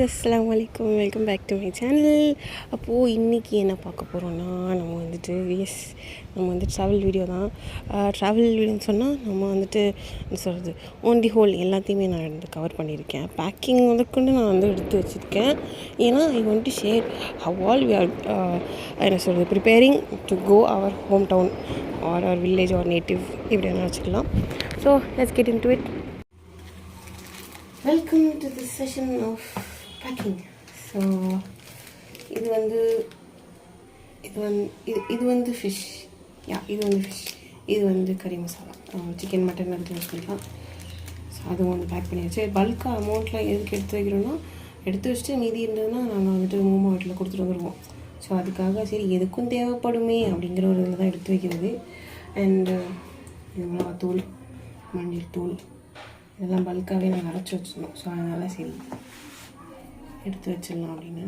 அஸ்ஸலாமு அலைக்கும், welcome back to my channel. அப்போது இன்றைக்கி என்ன பார்க்க போகிறோன்னா, நம்ம வந்துட்டு நம்ம வந்து ட்ராவல் வீடியோ தான். ட்ராவல் வீடியோன்னு சொன்னால் நம்ம வந்துட்டு என்ன சொல்கிறது, ஆன் தி ஹோல் எல்லாத்தையுமே நான் வந்து கவர் பண்ணியிருக்கேன். பேக்கிங் முதற்கொண்டு நான் வந்து எடுத்து வச்சுருக்கேன். ஏன்னா I want to share how all we are என்ன சொல்கிறது, preparing to go our home town or our village or native, இப்படி வேணால் வச்சுக்கலாம். So let's get into it. Welcome to this session of packing. So இது வந்து fish. இது வந்து கறி மசாலா, சிக்கன் மட்டன் எடுத்து யூஸ் பண்ணிக்கலாம். ஸோ அதுவும் வந்து பேக் பண்ணியாச்சு. பல்காக அமௌண்ட்லாம் எதுக்கு எடுத்து வைக்கிறோன்னா, எடுத்து வச்சுட்டு மீதி இருந்ததுன்னா நாங்கள் வந்துட்டு மூமா வீட்டில் கொடுத்துட்டு வந்துடுவோம். ஸோ அதுக்காக சரி எதுக்கும் தேவைப்படுமே அப்படிங்கிற ஒரு இதில் தான் எடுத்து வைக்கிறது. அண்டு இது மிளகாத்தூள், மஞ்சள் தூள் இதெல்லாம் பல்காகவே நாங்கள் அரைச்சி வச்சிடணும். ஸோ அதனால் சரி எடுத்து வச்சிடலாம் அப்படின்னு.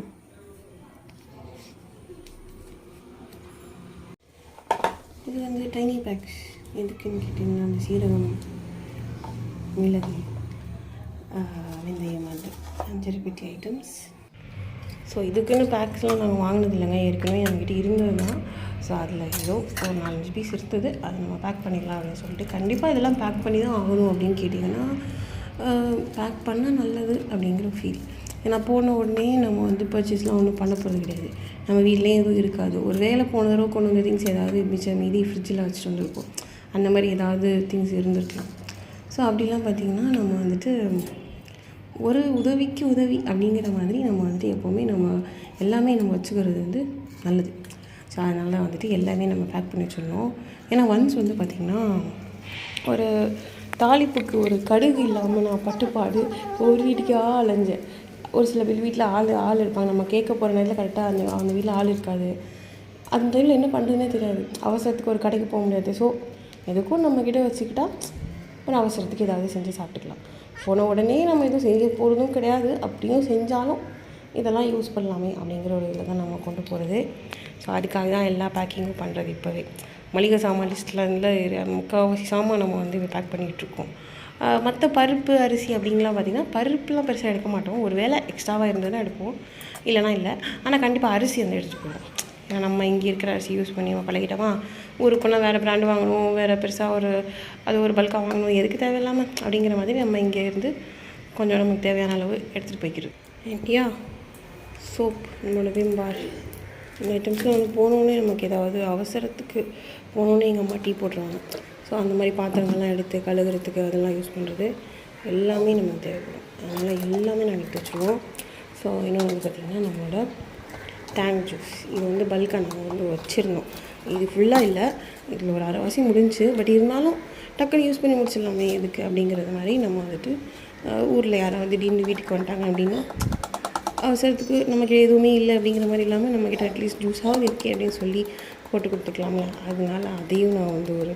இது வந்து டைனி பேக்ஸ். எதுக்குன்னு கேட்டிங்கன்னா, அந்த சீரகம், மிளகு, வெந்தயம், அது 5 ரிப்பீட் ஐட்டம்ஸ். ஸோ இதுக்குன்னு பேக்ஸ்லாம் நாங்கள் வாங்கினது இல்லைங்க, ஏற்கனவே என்கிட்ட இருந்தது தான். ஸோ அதில் ஏதோ ஒரு 4-5 பீஸ் இருந்தது, அதை நம்ம பேக் பண்ணிக்கலாம் அப்படின்னு சொல்லிட்டு. கண்டிப்பாக இதெல்லாம் பேக் பண்ணி தான் ஆகணும் அப்படின்னு கேட்டிங்கன்னா, பேக் பண்ணால் நல்லது அப்படிங்கிற ஃபீல். ஏன்னா போன உடனே நம்ம வந்து பர்ச்சேஸ்லாம் ஒன்றும் பண்ண போகிறது கிடையாது. நம்ம வீட்லேயும் எதுவும் இருக்காது. ஒரு வேளை போன தடவை கொண்டு வந்த திங்ஸ் ஏதாவது மிச்சம் மீதி ஃப்ரிட்ஜில் வச்சுட்டு வந்துருப்போம். அந்த மாதிரி ஏதாவது திங்ஸ் இருந்திருக்கலாம். ஸோ அப்படிலாம் பார்த்திங்கன்னா நம்ம வந்துட்டு ஒரு உதவிக்கு உதவி அப்படிங்கிற மாதிரி நம்ம வந்துட்டு எப்போவுமே நம்ம எல்லாமே நம்ம வச்சுக்கிறது வந்து நல்லது. ஸோ அதனால் வந்துட்டு எல்லாமே நம்ம பேக் பண்ணி வச்சிடணும். ஏன்னா ஒன்ஸ் வந்து பார்த்திங்கன்னா, ஒரு தாளிப்புக்கு ஒரு கடுகு இல்லாமல் நான் பட்டுப்பாடு ஒரு வீட்டுக்காக அலைஞ்சேன். ஒரு சில பேர் வீட்டில் ஆள் இருப்பாங்க. நம்ம கேட்க போகிற நேரத்தில் கரெக்டாக அந்த வீட்டில் ஆள் இருக்காது. அந்த டைமில் என்ன பண்ணுறதுனே தெரியாது. அவசரத்துக்கு ஒரு கடைக்கு போக முடியாது. ஸோ எதுக்கும் நம்மக்கிட்ட வச்சுக்கிட்டா ஒரு அவசரத்துக்கு ஏதாவது செஞ்சு சாப்பிட்டுக்கலாம். போன உடனே நம்ம எதுவும் செய்ய போகிறதும் கிடையாது. அப்படியும் செஞ்சாலும் இதெல்லாம் யூஸ் பண்ணலாமே அப்படிங்கிற ஒரு இதில் தான் நம்ம கொண்டு போகிறது. ஸோ அதுக்காக தான் எல்லா பேக்கிங்கும் பண்ணுறது. இப்போவே மளிகை சாமான் லிஸ்ட்லேருந்து முக்கால்வாசி சாமான் நம்ம வந்து பேக் பண்ணிகிட்ருக்கோம். மற்ற பருப்பு, அரிசி அப்படிங்கலாம் பார்த்திங்கன்னா, பருப்புலாம் பெருசாக எடுக்க மாட்டோம். ஒரு வேளை எக்ஸ்ட்ராவாக இருந்ததுன்னா எடுப்போம், இல்லைனா இல்லை. ஆனால் கண்டிப்பாக அரிசி வந்து எடுத்துகிட்டு போவோம். ஏன்னா நம்ம இங்கே இருக்கிற அரிசி யூஸ் பண்ணி நம்ம பழகிட்டோமா. ஊருக்கு போனால் வேறு பிராண்டு வாங்கணும், வேறு பெருசாக அது ஒரு பல்காக வாங்கணும், எதுக்கு தேவையில்லாமல் அப்படிங்கிற மாதிரி நம்ம இங்கே இருந்து கொஞ்சம் நமக்கு தேவையான அளவு எடுத்துகிட்டு போய்க்கிறது. ஏன்ட்டியா சோப், நம்மளோட விம் பார், இந்த ஐட்டம்ஸ்லாம் வந்து போனோடனே நமக்கு ஏதாவது அவசரத்துக்கு போனோடனே எங்கள் அம்மா டீ போட்டுருவாங்க. ஸோ அந்த மாதிரி பாத்திரங்கள்லாம் எடுத்து கழுகுறதுக்கு அதெல்லாம் யூஸ் பண்ணுறது எல்லாமே நமக்கு தேவைப்படும். அதனால் எல்லாமே நாங்கள் எடுத்து வச்சுருவோம். ஸோ இன்னொன்று வந்து பார்த்திங்கன்னா, நம்மளோட டேங்க் ஜூஸ். இது வந்து பல்காக நாங்கள் வந்து வச்சுருந்தோம். இது ஃபுல்லாக இல்லை, இதில் ஒரு அரைவாசி முடிஞ்சு. பட் இருந்தாலும் டக்குன்னு யூஸ் பண்ணி முடிச்சிடலாமே எதுக்கு அப்படிங்கிறது மாதிரி நம்ம வந்துட்டு ஊரில் யாராவது திடீர்னு வீட்டுக்கு வந்துட்டாங்க அப்படின்னா, அவசரத்துக்கு நமக்கு எதுவுமே இல்லை அப்படிங்கிற மாதிரி இல்லாமல் நம்மக்கிட்ட அட்லீஸ்ட் ஜூஸாவது இருக்கே அப்படின்னு சொல்லி போட்டு கொடுத்துக்கலாம்ல. அதனால அதையும் நான் வந்து ஒரு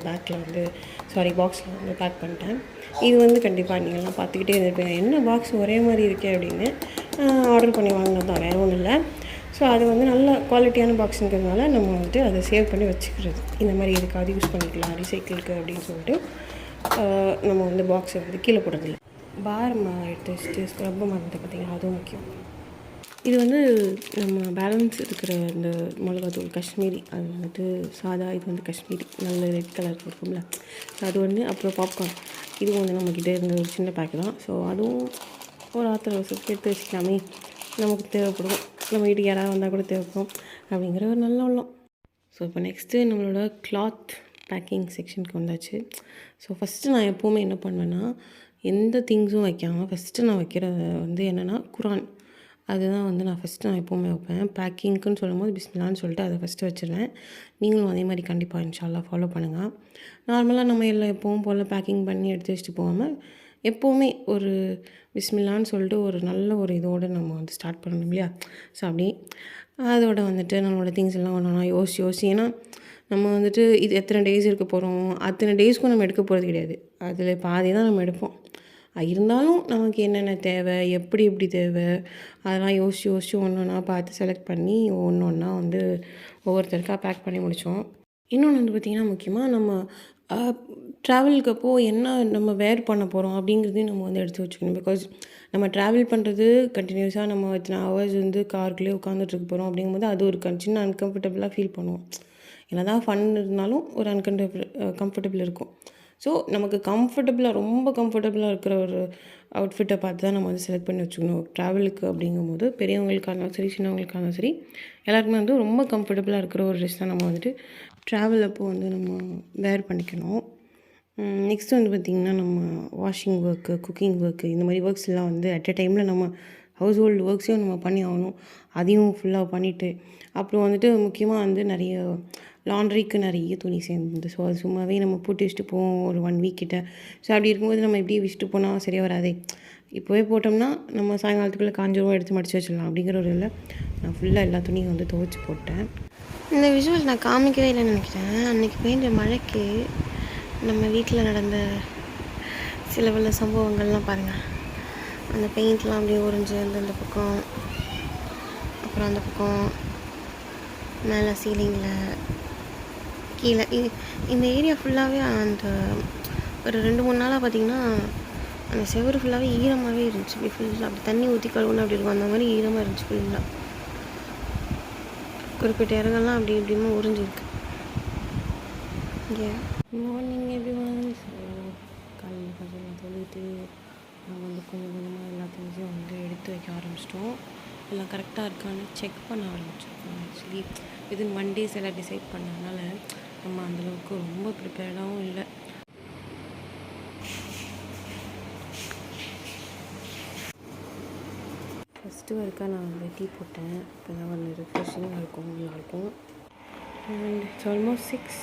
பாக்ஸில் வந்து பேக் பண்ணிட்டேன். இது வந்து கண்டிப்பாக நீங்கள்லாம் பார்த்துக்கிட்டே இருந்திருப்பீங்க, என்ன பாக்ஸ் ஒரே மாதிரி இருக்கே அப்படின்னு. ஆர்டர் பண்ணி வாங்கினது தான், வேறு ஒன்றும் இல்லை. ஸோ அது வந்து நல்ல குவாலிட்டியான பாக்ஸுங்கிறதுனால நம்ம வந்துட்டு அதை சேவ் பண்ணி வச்சுக்கிறது. இந்த மாதிரி எதுக்காவது யூஸ் பண்ணிக்கலாம் ரீசைக்கிளுக்கு அப்படின்னு சொல்லிட்டு நம்ம வந்து பாக்ஸை வந்து கீழே போடுறதில்ல. பார் எடுத்து வச்சுட்டு ஸ்க்ரப்பு மருந்து பார்த்திங்கன்னா, அதுவும் முக்கியம். இது வந்து நம்ம பேலன்ஸ் இருக்கிற இந்த மிளகாத்தூள் காஷ்மீரி, அது வந்துட்டு சாதா, இது வந்து காஷ்மீரி நல்ல ரெட் கலர் இருக்கும்ல, ஸோ அது ஒன்று. அப்புறம் பாப்கார்ன், இதுவும் வந்து நம்மக்கிட்ட இருந்த ஒரு சின்ன பேக்கு தான். ஸோ அதுவும் ஒரு ஆத்திர அவசரத்துக்கு எடுத்து வச்சுக்கலாமே, நமக்கு தேவைப்படும், நம்ம வீட்டுக்கு யாராவது வந்தால் கூட தேவைப்படும் அப்படிங்கிற ஒரு நல்ல உள்ளம். ஸோ இப்போ நெக்ஸ்ட்டு நம்மளோட கிளாத் பேக்கிங் செக்ஷனுக்கு வந்தாச்சு. ஸோ ஃபஸ்ட்டு நான் எப்போவுமே என்ன பண்ணுவேன்னா, எந்த திங்ஸும் வைக்காமல் ஃபஸ்ட்டு நான் வைக்கிறது வந்து என்னென்னா குரான். அதுதான் வந்து நான் எப்போவுமே வைப்பேன். பேக்கிங்க்குன்னு சொல்லும்போது பிஸ்மில்லான்னு சொல்லிட்டு அதை ஃபஸ்ட்டு வச்சுருவேன். நீங்களும் அதே மாதிரி கண்டிப்பாக இன்ஷா அல்லாஹ் ஃபாலோ பண்ணுங்கள். நார்மலாக நம்ம எல்லாம் எப்பவும் போல் பேக்கிங் பண்ணி எடுத்து வச்சுட்டு போகாமல் எப்போவுமே ஒரு பிஸ்மில்லான்னு சொல்லிட்டு ஒரு நல்ல ஒரு இதோடு நம்ம வந்து ஸ்டார்ட் பண்ணணும் இல்லையா. ஸோ அப்படி அதோட வந்துட்டு நம்மளோட திங்ஸ் எல்லாம் ஒன்றா யோசிச்சு, ஏன்னா நம்ம வந்துட்டு இது எத்தனை டேஸ் இருக்க போகிறோம், அத்தனை டேஸ்க்கும் நம்ம எடுக்க போகிறது கிடையாது. அதில் பாதி தான் நம்ம எடுப்போம். இருந்தாலும் நமக்கு என்னென்ன தேவை, எப்படி தேவை, அதெல்லாம் யோசித்து ஒன்று ஒன்றா பார்த்து செலக்ட் பண்ணி ஒன்று ஒன்றா வந்து ஒவ்வொருத்தருக்கா பேக் பண்ணி முடித்தோம். இன்னொன்று வந்து பார்த்திங்கன்னா, முக்கியமாக நம்ம ட்ராவலுக்கு அப்போது என்ன நம்ம வேர் பண்ண போகிறோம் அப்படிங்கிறதையும் நம்ம வந்து எடுத்து வச்சுக்கணும். பிகாஸ் நம்ம ட்ராவல் பண்ணுறது கண்டினியூஸாக நம்ம இத்தனை ஹவர்ஸ் வந்து காருக்குள்ளேயே உட்காந்துட்ருக்க போகிறோம் அப்படிங்கும்போது அது ஒரு சின்ன அன்கம்ஃபர்டபுளாக ஃபீல் பண்ணுவோம். என்ன தான் ஃபன் இருந்தாலும் ஒரு கம்ஃபர்டபுள் இருக்கும். ஸோ நமக்கு ரொம்ப கம்ஃபர்டபுளாக இருக்கிற ஒரு அவுட்ஃபிட்டை பார்த்து தான் நம்ம வந்து செலக்ட் பண்ணி வச்சுக்கணும் ட்ராவலுக்கு அப்படிங்கும்போது. பெரியவங்களுக்காக இருந்தாலும் சரி, சின்னவங்களுக்காக இருந்தாலும் சரி, எல்லாருக்குமே வந்து ரொம்ப கம்ஃபர்டபுளாக இருக்கிற ஒரு ட்ரெஸ் தான் நம்ம வந்துட்டு ட்ராவல் அப்போ வந்து நம்ம வேர் பண்ணிக்கணும். நெக்ஸ்ட் வந்து பார்த்திங்கன்னா, நம்ம வாஷிங் ஒர்க்கு, குக்கிங் ஒர்க்கு, இந்த மாதிரி ஒர்க்ஸ்லாம் வந்து அட் எ டைமில் நம்ம ஹவுஸ் ஹோல்டு ஒர்க்ஸையும் நம்ம பண்ணி ஆகணும். அதையும் ஃபுல்லாக பண்ணிவிட்டு அப்புறம் வந்துட்டு முக்கியமாக வந்து நிறைய லாண்ட்ரிக்கு நிறைய துணி சேர்ந்து, ஸோ அது சும்மாவே நம்ம போட்டு வச்சுட்டு போவோம் ஒரு 1 வீக் கிட்ட. ஸோ அப்படி இருக்கும்போது நம்ம இப்படியே வச்சுட்டு போனால் சரியாக வராதே. இப்போவே போட்டோம்னா நம்ம சாயங்காலத்துக்குள்ளே காஞ்சிரும், எடுத்து மடித்து வச்சிடலாம் அப்படிங்கிற ஒரு இதில் நான் ஃபுல்லாக எல்லா துணியும் வந்து துவைச்சி போட்டேன். இந்த விஷுவல் நான் காமிக்கவே இல்லைன்னு நினைக்கிறேன். அன்றைக்கி பெய்ஞ்ச மழைக்கு நம்ம வீட்டில் நடந்த சில பல சம்பவங்கள்லாம் பாருங்கள். அந்த பெயிண்ட்லாம் அப்படியே உறிஞ்சு அந்த பக்கம், அப்புறம் அந்த பக்கம் மேலே சீலிங்கில் கீழே இந்த ஏரியா ஃபுல்லாகவே அந்த ஒரு 2-3 நாளாக பார்த்திங்கன்னா அந்த செவரு ஃபுல்லாகவே ஈரமாகவே இருந்துச்சு. அப்படி ஃபுல்லாக அப்படி தண்ணி ஊற்றி கழுவுன்னு அப்படி இருக்கும், அந்த மாதிரி ஈரமாக இருந்துச்சு ஃபுல்லாக. குறிப்பிட்ட இடங்கள்லாம் அப்படி இப்படிமா உறிஞ்சிருக்கு. இங்கே மார்னிங் எவ்ரிவன். ஸோ காலையில் கொஞ்சம் சொல்லிவிட்டு நாங்கள் வந்து கொஞ்சம் கொஞ்சமாக எல்லா திங்ஸையும் வந்து எடுத்து வைக்க ஆரம்பிச்சிட்டோம். எல்லாம் கரெக்டாக இருக்கான்னு செக் பண்ண ஆரம்பிச்சிருக்கோம். ஆக்சுவலி வித்தின் 1 days எல்லாம் டிசைட் பண்ணதுனால நம்ம அந்தளவுக்கு ரொம்ப ப்ரிப்பேர்டாகவும் இல்லை. ஃபஸ்ட்டு ஒருக்கா நான் வந்து டீ போட்டேன். இப்போ தான் வந்து ரிஃப்ரெஷிங்காக இருக்கும், நல்லாயிருக்கும். And it's almost 6.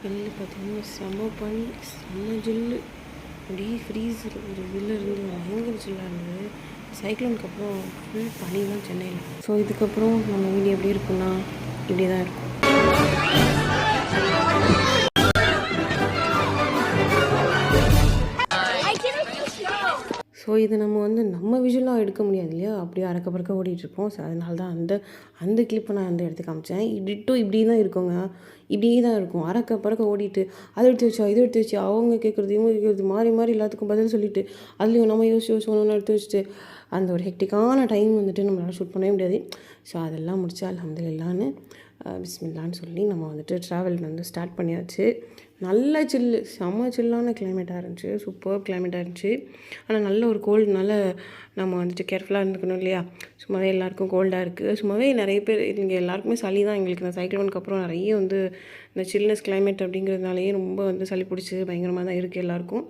வெளில பார்த்தீங்கன்னா செம்ம ஜில்லு, அப்படியே ஃப்ரீஸ் ஒரு ஜில்லு இருந்து பயங்கர ஜில்லாக இருந்தது. சைக்ளோனுக்கு அப்புறம் ஃபுல் பனி தான் சென்னையில். ஸோ இதுக்கப்புறம் நம்ம வீடு எப்படி இருக்குன்னா இப்படி தான் இருக்கும். ஸோ இது நம்ம வந்து நம்ம விஷுவலாக எடுக்க முடியாது இல்லையா, அப்படியே அறக்க பறக்க ஓடிட்டுருப்போம். ஸோ அதனால தான் அந்த கிளிப்பை நான் வந்து எடுத்து காமிச்சேன். இப்படி தான் இருக்குங்க, இப்படியே தான் இருக்கும். அறக்க பறக்க ஓடிட்டு அதை எடுத்து வச்சா இதை எடுத்து வச்சு அவங்க கேட்குறது இவங்க கேட்குறது மாறி மாறி எல்லாத்துக்கும் பதில் சொல்லிவிட்டு அதுலேயும் நம்ம யோசிச்சு ஒன்று எடுத்து வச்சுட்டு அந்த ஒரு ஹெக்டிக்கான டைம் வந்துட்டு நம்மளால் ஷூட் பண்ணவே முடியாது. ஸோ அதெல்லாம் முடிச்சு அல்ஹம்துலில்லாஹ்னு பிஸ்மில்லான்னு சொல்லி நம்ம வந்துட்டு ட்ராவல் வந்து ஸ்டார்ட் பண்ணியாச்சு. நல்ல சில்லு, செம்ம சில்லான கிளைமேட்டாக இருந்துச்சு, சூப்பர் கிளைமேட்டாக இருந்துச்சு. ஆனால் நல்ல ஒரு கோல்டுனால நம்ம வந்துட்டு கேர்ஃபுல்லாக இருந்துக்கணும் இல்லையா. சும்மாவே எல்லாேருக்கும் கோல்டாக இருக்குது. சும்மாவே நிறைய பேர் இங்கே எல்லாருக்குமே சளி தான். எங்களுக்கு இந்த சைக்ளோனுக்கு அப்புறம் நிறைய வந்து இந்த சில்னஸ் கிளைமேட் அப்படிங்கிறதுனாலேயே ரொம்ப வந்து சளி பிடிச்சி பயங்கரமாக தான் இருக்குது எல்லாேருக்கும்.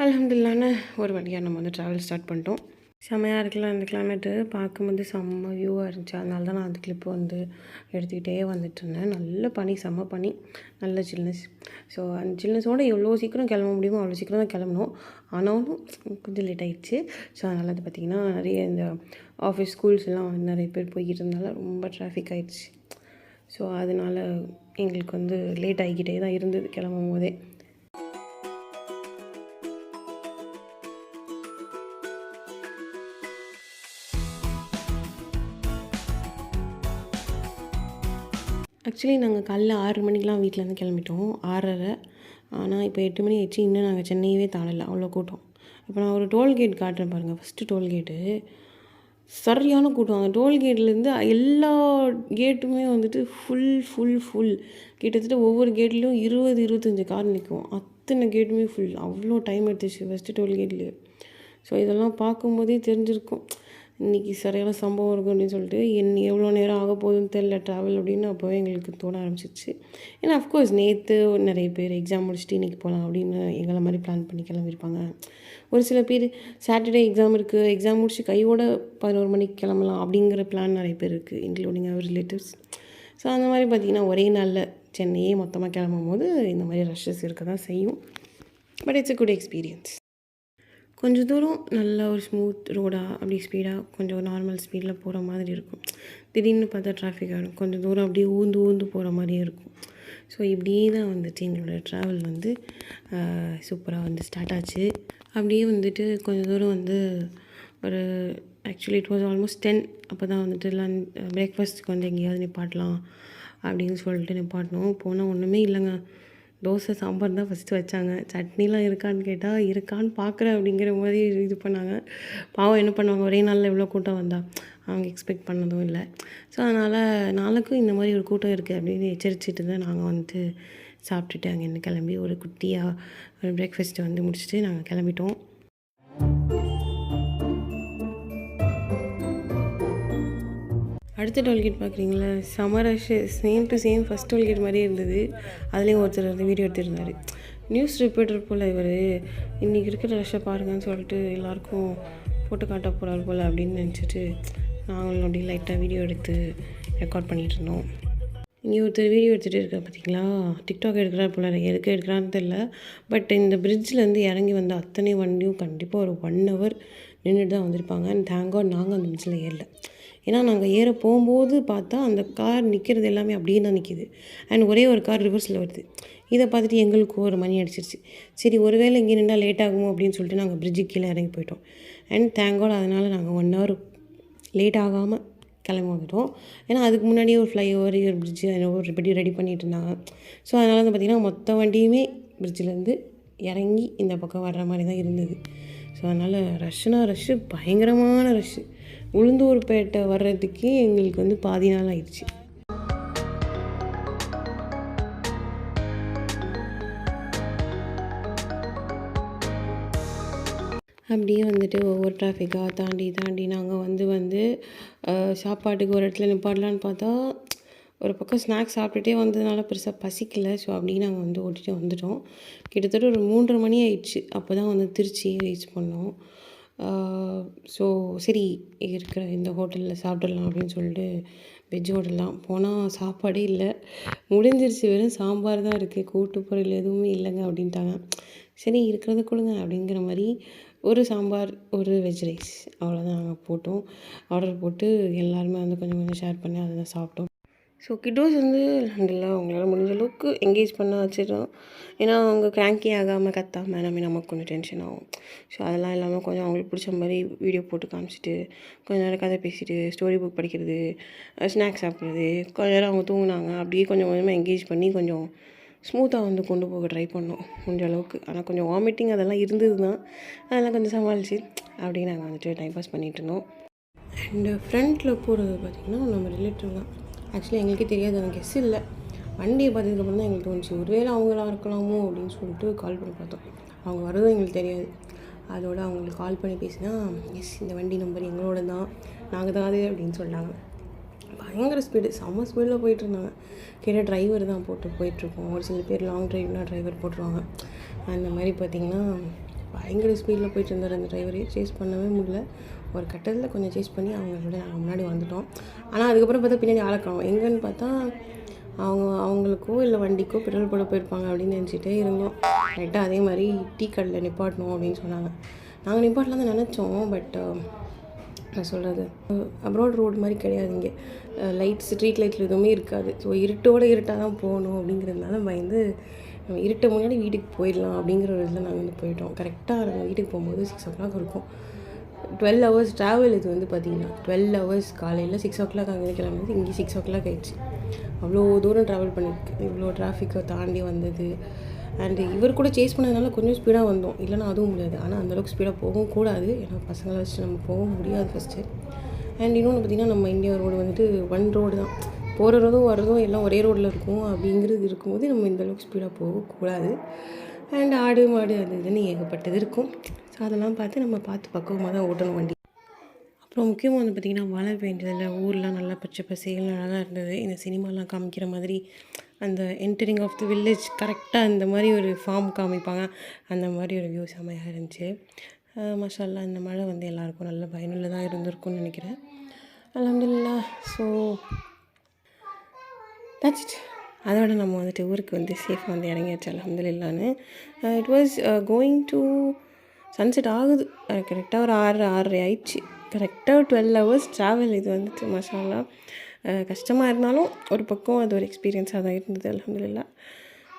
அல்ஹம்துலில்லாஹ்னு ஒரு வழியாக நம்ம வந்து ட்ராவல் ஸ்டார்ட் பண்ணிட்டோம். செம்மையாக இருக்குல்ல அந்த கிளைமேட்டு, பார்க்கும்போது செம்ம வியூவாக இருந்துச்சு. அதனால தான் நான் அந்த கிளிப்பு வந்து எடுத்துக்கிட்டே வந்துட்டுருந்தேன். நல்ல பனி, செம்ம பனி, நல்ல சில்னஸ். ஸோ அந்த சில்னஸோடு எவ்வளோ சீக்கிரம் கிளம்ப முடியுமோ அவ்வளோ சீக்கிரம் தான் கிளம்பணும். ஆனாலும் கொஞ்சம் லேட் ஆகிடுச்சு. ஸோ அதனால் அது பார்த்திங்கன்னா நிறைய இந்த ஆஃபீஸ் ஸ்கூல்ஸ் எல்லாம் வந்து நிறைய பேர் போய்கிட்டு இருந்தால ரொம்ப டிராஃபிக் ஆகிடுச்சு. ஸோ அதனால் எங்களுக்கு வந்து லேட் ஆகிக்கிட்டே தான் இருந்தது கிளம்பும் போதே. ஆக்சுவலி நாங்கள் காலைல 6 மணிக்கெலாம் வீட்டிலேருந்து கிளம்பிட்டோம். 6:30. ஆனால் இப்போ 8 மணி ஆயிடுச்சு. இன்னும் நாங்கள் சென்னையவே தாண்டல, அவ்வளோ கூட்டம். இப்போ நான் ஒரு டோல்கேட் காட்டுறேன் பாருங்கள். ஃபஸ்ட்டு டோல்கேட்டு சரியான கூட்டம். அந்த டோல்கேட்லேருந்து எல்லா கேட்டுமே வந்துட்டு ஃபுல். கிட்டத்தட்ட ஒவ்வொரு கேட்லேயும் 20-25 கார் நிற்கும். அத்தனை கேட்டுமே ஃபுல். அவ்வளோ டைம் எடுத்துச்சு ஃபஸ்ட்டு டோல்கேட்லேயே. ஸோ இதெல்லாம் பார்க்கும்போதே தெரிஞ்சிருக்கும் இன்றைக்கி சரியான சம்பவம் இருக்கும் அப்படின்னு சொல்லிட்டு. எவ்வளோ நேரம் ஆக போகுதுன்னு தெரில ட்ராவல் அப்படின்னு அப்போவே எங்களுக்கு தோண ஆரம்பிச்சிச்சு. ஏன்னா அஃப்கோர்ஸ் நேற்று நிறைய பேர் எக்ஸாம் முடிச்சுட்டு இன்றைக்கி போகலாம் அப்படின்னு எங்களை மாதிரி பிளான் பண்ணி கிளம்பியிருப்பாங்க. ஒரு சில பேர் சாட்டர்டே எக்ஸாம் இருக்குது, எக்ஸாம் முடிச்சு கையோட 11 மணிக்கு கிளம்பலாம் அப்படிங்கிற பிளான் நிறைய பேர் இருக்குது, இன்க்ளூடிங் அவர் ரிலேட்டிவ்ஸ். ஸோ அந்த மாதிரி பார்த்திங்கன்னா ஒரே நாளில் சென்னையே மொத்தமாக கிளம்பும் போது இந்த மாதிரி ரஷ்ஷஸ் இருக்க தான் செய்யும். But it's a good experience. கொஞ்சம் தூரம் நல்ல ஒரு ஸ்மூத் ரோடாக அப்படி ஸ்பீடாக கொஞ்சம் நார்மல் ஸ்பீடில் போகிற மாதிரி இருக்கும். திடீர்னு பார்த்தா டிராஃபிக் ஆகிடும். கொஞ்சம் தூரம் அப்படியே ஊந்து போகிற மாதிரியே இருக்கும். ஸோ இப்படியே தான் வந்துட்டு எங்களோட ட்ராவல் வந்து சூப்பராக வந்து ஸ்டார்ட் ஆச்சு. அப்படியே வந்துட்டு கொஞ்சம் தூரம் வந்து ஒரு ஆக்சுவலி இட் வாஸ் ஆல்மோஸ்ட் 10. அப்போ தான் வந்துட்டு பிரேக்ஃபாஸ்ட்டுக்கு வந்து எங்கேயாவது நிப்பாட்டலாம் அப்படின்னு சொல்லிட்டு நிப்பாட்டினோம். போனால் ஒன்றுமே இல்லைங்க, தோசை சாம்பார் தான் ஃபஸ்ட்டு வச்சாங்க. சட்னிலாம் இருக்கான்னு கேட்டால் இருக்கான்னு பார்க்குறேன் அப்படிங்கிற மாதிரி இது பண்ணாங்க. பாவம் என்ன பண்ணுவாங்க, ஒரே நாளில் இவ்வளோ கூட்டம் வந்தால் அவங்க எக்ஸ்பெக்ட் பண்ணதும் இல்லை. ஸோ அதனால் நாளைக்கும் இந்த மாதிரி ஒரு கூட்டம் இருக்குது அப்படின்னு எச்சரிச்சுட்டு தான் நாங்கள் வந்துட்டு சாப்பிட்டுட்டு அங்கேருந்து கிளம்பி ஒரு குட்டியாக ஒரு பிரேக்ஃபாஸ்ட்டை வந்து முடிச்சுட்டு நாங்கள் கிளம்பிட்டோம். அடுத்த டோல்கேட் பார்க்குறீங்களா, செம rush, same to same first tollgate மாதிரியே இருந்தது. அதுலேயும் ஒருத்தர் வந்து வீடியோ எடுத்துருந்தார். நியூஸ் ரிப்போர்ட்டர் போல் இவர், இன்றைக்கி இருக்கிற ரஷ்ஷை பாருங்கன்னு சொல்லிட்டு எல்லாேருக்கும் போட்டு காட்ட போகிறார் போல் அப்படின்னு நினச்சிட்டு நாங்களும் அப்படியே லைட்டாக வீடியோ எடுத்து ரெக்கார்ட் பண்ணிகிட்டு இருந்தோம். இங்கே ஒருத்தர் வீடியோ எடுத்துகிட்டு இருக்கா பார்த்தீங்களா, டிக்டாக் எடுக்கிறார் போல், எதுக்கு எடுக்கிறான்னு தெரில. பட் இந்த பிரிட்ஜிலேருந்து இறங்கி வந்த அத்தனை வண்டியும் கண்டிப்பாக ஒரு 1 hour நின்றுட்டு தான் வந்திருப்பாங்க. அண்ட் தேங்க் காட் நாங்கள் அந்த பிரிட்ஜில் ஏறல. ஏன்னா நாங்கள் ஏற போகும்போது பார்த்தா அந்த கார் நிற்கிறது எல்லாமே அப்படியே தான் நிற்கிது. அண்ட் ஒரே ஒரு கார் ரிவர்ஸில் வருது. இதை பார்த்துட்டு எங்களுக்கு ஒரு மணி அடிச்சிருச்சு. சரி ஒருவேளை இங்கே நின்றால் லேட் ஆகுமோ அப்படின்னு சொல்லிட்டு நாங்கள் பிரிட்ஜுக்கு கீழே இறங்கி போயிட்டோம். அண்ட் தேங்க் காட் அதனால் நாங்கள் 1 hour லேட் ஆகாமல் கிளம்பி வந்துட்டோம். ஏன்னா அதுக்கு முன்னாடியே ஒரு ஃப்ளைஓவர், ஒரு பிரிட்ஜு ஒரு படி ரெடி பண்ணிகிட்டு இருந்தாங்க. ஸோ அதனால் வந்து பார்த்திங்கன்னா மொத்த வண்டியுமே பிரிட்ஜிலேருந்து இறங்கி இந்த பக்கம் வர்ற மாதிரி தான் இருந்தது. ஸோ அதனால் ரஷ்ஷு, பயங்கரமான ரஷ்ஷு. உளுந்தூர்பேட்டை வர்றதுக்கே எங்களுக்கு வந்து பாதி நாள் ஆயிடுச்சு. அப்படியே வந்துட்டு ஒவ்வொரு டிராஃபிக்காக தாண்டி நாங்கள் வந்து சாப்பாட்டுக்கு ஒரு இடத்துல நிப்பாடலான்னு பார்த்தா ஒரு பக்கம் ஸ்நாக்ஸ் சாப்பிட்டுட்டே வந்ததுனால பெருசாக பசிக்கலை. ஸோ அப்படியே நாங்கள் வந்து ஓட்டிகிட்டு வந்துட்டோம். கிட்டத்தட்ட ஒரு 3:30 மணி ஆயிடுச்சு. அப்போ தான் வந்து திருச்சியை ரீச் பண்ணோம். ஸோ சரி இருக்கிற இந்த ஹோட்டலில் சாப்பிட்றலாம் அப்படின்னு சொல்லிட்டு வெஜ் ஹோட்டல்லாம் போனால் சாப்பாடே இல்லை, முடிஞ்சிருச்சு, வெறும் சாம்பார் தான் இருக்குது, கூட்டு பொரியல் எதுவுமே இல்லைங்க அப்படின்ட்டாங்க. சரி இருக்கிறத கொடுங்க அப்படிங்கிற மாதிரி ஒரு சாம்பார், ஒரு வெஜ் ரைஸ் அவ்வளோதான் நாங்கள் போட்டோம். ஆர்டர் போட்டு எல்லாருமே வந்து கொஞ்சம் கொஞ்சம் ஷேர் பண்ணி அதை தான் சாப்பிட்டோம். ஸோ கிட்டோஸ் வந்து அல்ஹம்துலில்லாஹ் அவங்களால முடிஞ்ச அளவுக்கு என்கேஜ் பண்ண வச்சிடறோம். ஏன்னா அவங்க கிராங்கி ஆகாமல் கத்தாமல் நமக்கு கொஞ்சம் டென்ஷன் ஆகும். ஸோ அதெல்லாம் இல்லாமல் கொஞ்சம் அவங்களுக்கு பிடிச்ச மாதிரி வீடியோ போட்டு காமிச்சிட்டு கொஞ்சம் நேரம் கதை பேசிட்டு ஸ்டோரி புக் படிக்கிறது, ஸ்நாக்ஸ் சாப்பிட்றது, கொஞ்சம் நேரம் அவங்க தூங்கினாங்க. அப்படியே கொஞ்சம் கொஞ்சமாக என்கேஜ் பண்ணி கொஞ்சம் ஸ்மூத்தாக வந்து கொண்டு போக ட்ரை பண்ணோம் முடிஞ்ச அளவுக்கு. ஆனால் கொஞ்சம் வாமிட்டிங் அதெல்லாம் இருந்தது தான், அதெல்லாம் கொஞ்சம் சமாளித்து அப்படியே நாங்கள் வந்துட்டு டைம் பாஸ் பண்ணிகிட்டு இருந்தோம். அண்டு ஃப்ரண்ட்டில் போகிறது பார்த்திங்கன்னா நம்ம ரிலேட்டிவ் தான். ஆக்சுவலி எங்களுக்கே தெரியாது, எனக்கு கெஸ் இல்லை. வண்டியை பார்த்ததுக்கப்புறம் தான் எங்களுக்கு தோணுச்சு ஒருவேளை அவங்களா இருக்கலாமோ அப்படின்னு சொல்லிட்டு கால் பண்ணி பார்த்தோம். அவங்க வரதும் எங்களுக்கு தெரியாது. அதோடு அவங்களுக்கு கால் பண்ணி பேசினா எஸ் இந்த வண்டி நம்பர் எங்களோட தான், நாங்கள் தான் அது அப்படின்னு சொன்னாங்க. பயங்கர ஸ்பீடு, செம்ம ஸ்பீடில் போயிட்டுருந்தாங்க. கேட்டால் டிரைவர் தான் போட்டு போயிட்டுருக்கோம். ஒரு சில பேர் லாங் ட்ரைவ்னால் டிரைவர் போட்டுருவாங்க. அந்த மாதிரி பார்த்திங்கன்னா பயங்கர ஸ்பீடில் போயிட்டு இருந்தார் அந்த டிரைவரே. சேஸ் பண்ணவே முடியல. ஒரு கட்டத்தில் கொஞ்சம் சேஸ் பண்ணி அவங்களோட நாங்கள் முன்னாடி வந்துவிட்டோம். ஆனால் அதுக்கப்புறம் பார்த்தா பின்னாடி ஆளக்கானோம். எங்கன்னு பார்த்தா அவங்களுக்கோ இல்லை வண்டிக்கோ பெட்ரோல் போட போயிருப்பாங்க அப்படின்னு நினச்சிட்டே இருந்தோம். ரைட்டாக அதே மாதிரி டீ கடையில் நிப்பாட்டணும் அப்படின்னு சொன்னாங்க. நாங்கள் நிப்பாட்டலாம் தான் நினச்சோம். பட் நான் சொல்கிறது அப்ராட் ரோடு மாதிரி கிடையாது. இங்கே லைட், ஸ்ட்ரீட் லைட்டில் எதுவுமே இருக்காது. ஸோ இருட்டாக தான் போகணும் அப்படிங்கிறதுனால பயந்து நம்ம இருட்ட முன்னாடி வீட்டுக்கு போயிடலாம் அப்படிங்கிற ஒரு இதில் நாங்கள் வந்து போயிட்டோம். கரெக்டாக நாங்கள் வீட்டுக்கு போகும்போது 6 o'clock இருக்கும். 12 hours ட்ராவல். இது வந்து பார்த்திங்கன்னா 12 hours. காலையில் 6 o'clock அங்கே கிளம்புது, இங்கே 6 o'clock ஆகிடுச்சு. அவ்வளோ தூரம் ட்ராவல் பண்ணியிருக்கு. இவ்வளோ டிராஃபிக்கை தாண்டி வந்தது. அண்டு இவர் கூட சேஸ் பண்ணதுனால கொஞ்சம் ஸ்பீடாக வந்தோம், இல்லைனா அதுவும் முடியாது. ஆனால் அந்தளவுக்கு ஸ்பீடாக போகவும் கூடாது, ஏன்னா பசங்களை வச்சுட்டு நம்ம போக முடியாது ஃபஸ்ட்டு. அண்ட் இன்னொன்று பார்த்திங்கன்னா நம்ம இந்தியா ரோடு வந்துட்டு 1 ரோடு தான், போகிறதும் வர்றதும் எல்லாம் ஒரே ரோட்டில் இருக்கும். அப்படிங்கிறது இருக்கும்போது நம்ம இந்தளவுக்கு ஸ்பீடாக போகக்கூடாது. அண்ட் ஆடு மாடு அது இதுன்னு ஏகப்பட்டது இருக்கும். ஸோ அதெல்லாம் நம்ம பார்த்து பக்குவமாக தான் ஓட்டணும் வண்டி. அப்புறம் முக்கியமாக வந்து பார்த்திங்கன்னா மழை பெஞ்சதில் ஊர்லாம் நல்லா பச்சை பசேல்னு அழகாக இருந்தது. இந்த சினிமாலாம் காமிக்கிற மாதிரி அந்த என்டரிங் ஆஃப் தி வில்லேஜ் கரெக்டாக அந்த மாதிரி ஒரு ஃபார்ம் காமிப்பாங்க. அந்த மாதிரி ஒரு வியூ செமையாக இருந்துச்சு. மாஷா அல்லாஹ் இந்த மழை வந்து எல்லாேருக்கும் நல்ல பயனுள்ளதாக இருந்திருக்கும்னு நினைக்கிறேன். அல்ஹம்துலில்லாஹ். So that's it. அதோட நம்ம வந்துட்டு ஊருக்கு வந்து சேஃபாக வந்து இறங்கியாச்சு அல்ஹம்துலில்லாஹ்னு. It was going to sunset ஆகுது. கரெக்டாக ஒரு 6:30 ஆயிடுச்சு. கரெக்டாக 12 hours ட்ராவல். இது வந்துட்டு மாஷா அல்லாஹ் கஷ்டமாக இருந்தாலும் ஒரு பக்கம் அது ஒரு எக்ஸ்பீரியன்ஸாக தான் இருந்தது அல்ஹம்துலில்லாஹ்.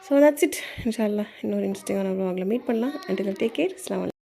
So that's it. இன்ஷா அல்லாஹ் இன்னொரு இன்ட்ரெஸ்டிங்கான வ்ளாகில் மீட் பண்ணலாம். Until take care. அஸ்ஸலாமு அலைக்கும்.